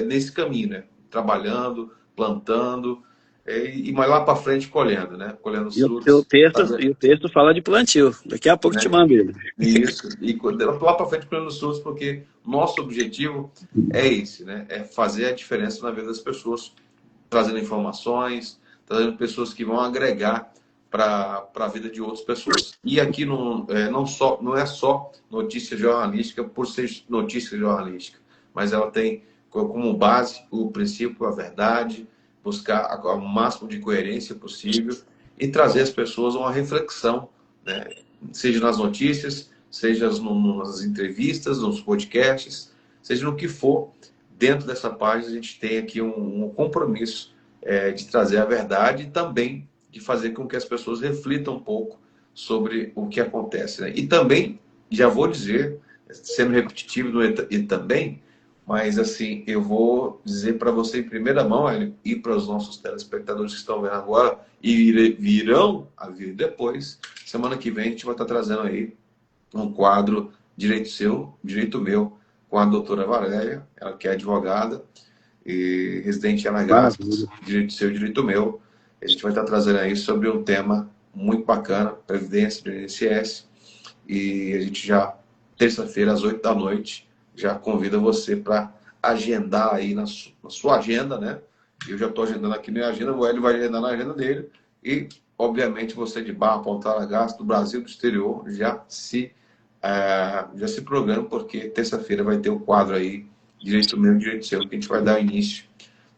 nesse caminho, né? Trabalhando, plantando, e mais lá para frente colhendo, né? Colhendo os frutos. E o texto fala de plantio. Daqui a pouco te mando ele. Isso. E lá para frente colhendo os frutos, porque nosso objetivo é esse, né? É fazer a diferença na vida das pessoas, trazendo informações, trazendo pessoas que vão agregar para a vida de outras pessoas. E aqui não é só notícia jornalística por ser notícia jornalística, mas ela tem como base o princípio, a verdade, buscar o máximo de coerência possível e trazer às pessoas uma reflexão, né? Seja nas notícias, seja nas entrevistas, nos podcasts, seja no que for, dentro dessa página a gente tem aqui um compromisso de trazer a verdade e também de fazer com que as pessoas reflitam um pouco sobre o que acontece, né? E também, já vou dizer, sendo repetitivo no e também, mas assim, eu vou dizer para você em primeira mão, e para os nossos telespectadores que estão vendo agora e virão a vir depois, semana que vem a gente vai estar trazendo aí um quadro Direito Seu, Direito Meu, com a doutora Valéria, ela que é advogada e residente em Alagoas, Direito Seu, Direito Meu. A gente vai estar trazendo aí sobre um tema muito bacana, Previdência do INSS, e a gente já, terça-feira, às 8 da noite, já convida você para agendar aí na sua agenda, né? Eu já estou agendando aqui na minha agenda, o Hélio vai agendar na agenda dele, e, obviamente, você de Barra, Ponta Lagares, do Brasil, do exterior, já se programa, porque terça-feira vai ter o quadro aí, Direito Meu, Direito Seu, que a gente vai dar início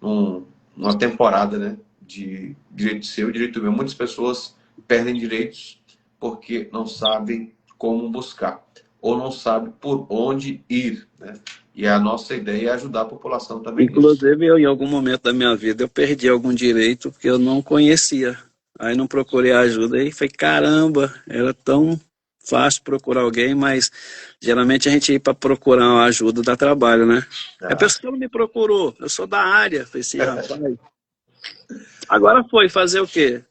numa temporada, né, de Direito Seu e Direito Meu. Muitas pessoas perdem direitos porque não sabem como buscar, ou não sabem por onde ir, né? E a nossa ideia é ajudar a população também. Inclusive, eu, em algum momento da minha vida, eu perdi algum direito porque eu não conhecia. Aí não procurei ajuda e falei, caramba, era tão fácil procurar alguém, mas geralmente a gente ir para procurar uma ajuda dá trabalho, né? A pessoa não me procurou, eu sou da área. Falei assim, rapaz, agora foi, fazer o quê?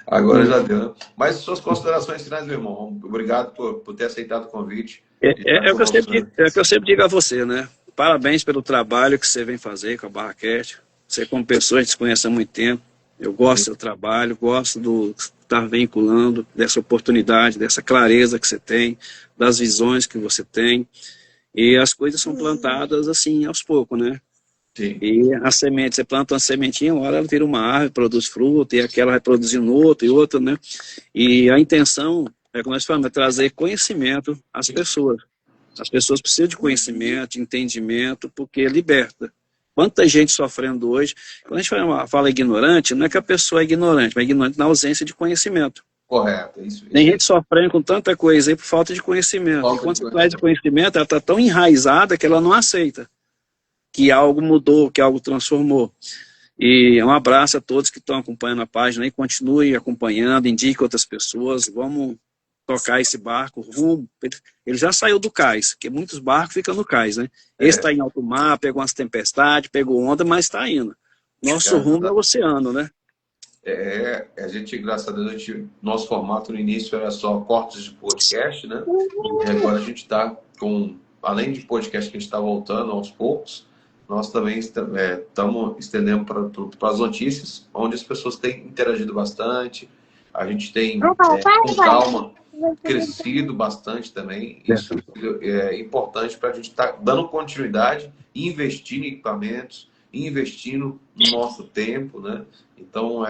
Agora já deu, né? Mas suas considerações finais, meu irmão. Obrigado por ter aceitado o convite. É o que eu sempre digo a você, né? Parabéns pelo trabalho que você vem fazer com a BarraCast. Você, como pessoa, a gente se conhece há muito tempo. Eu gosto do seu trabalho, gosto do estar vinculando, dessa oportunidade, dessa clareza que você tem, das visões que você tem. E as coisas são plantadas assim, aos poucos, né? Sim. E a semente, você planta uma sementinha, uma hora ela vira uma árvore, produz fruto, e aquela vai produzindo outro e outro, né? E a intenção, como nós falamos, é trazer conhecimento às pessoas. As pessoas precisam de conhecimento, de entendimento, porque liberta. Quanta gente sofrendo hoje. Quando a gente fala ignorante, não é que a pessoa é ignorante, mas é ignorante na ausência de conhecimento. Correto, isso. Tem gente sofrendo com tanta coisa aí por falta de conhecimento. E quando você traz de conhecimento, ela está tão enraizada que ela não aceita que algo mudou, que algo transformou. E um abraço a todos que estão acompanhando a página aí, continue acompanhando, indique outras pessoas, vamos tocar esse barco rumo. Ele já saiu do cais, porque muitos barcos ficam no cais, né? Esse está em alto mar, pegou umas tempestades, pegou onda, mas está indo. Nosso rumo é o oceano, né? A gente, graças a Deus, nosso formato no início era só cortes de podcast, né? E agora a gente está com, além de podcast que a gente está voltando aos poucos, nós também estamos estendendo para as notícias, onde as pessoas têm interagido bastante. A gente tem, com calma, crescido bastante também. Isso é importante para a gente estar dando continuidade e investindo em equipamentos, investindo no nosso tempo, né? Então,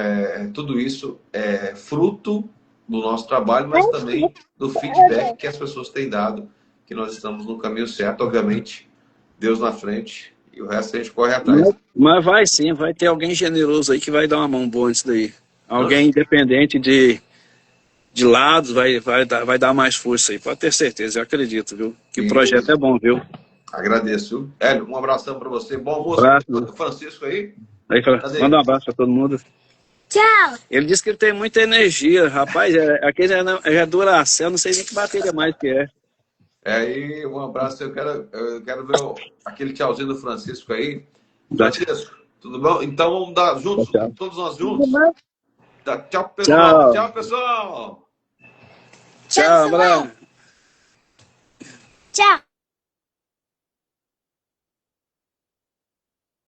tudo isso é fruto do nosso trabalho, mas também do feedback que as pessoas têm dado, que nós estamos no caminho certo, obviamente, Deus na frente, e o resto a gente corre atrás. Mas vai sim, vai ter alguém generoso aí que vai dar uma mão boa nisso daí. Alguém independente de lados vai dar mais força aí, pode ter certeza, eu acredito, viu? Que o projeto é bom, viu? Agradeço. Hélio, um abração para você. Bom almoço. Francisco aí. Manda um abraço para todo mundo. Tchau. Ele disse que ele tem muita energia, rapaz, aquele é Duracell, não sei nem que bateria mais que é. Aí, um abraço, eu quero ver aquele tchauzinho do Francisco aí. Francisco, tudo bom? Então vamos dar juntos, todos nós juntos. Tchau, pessoal. Tchau, pessoal. Tchau, Bruno. Tchau.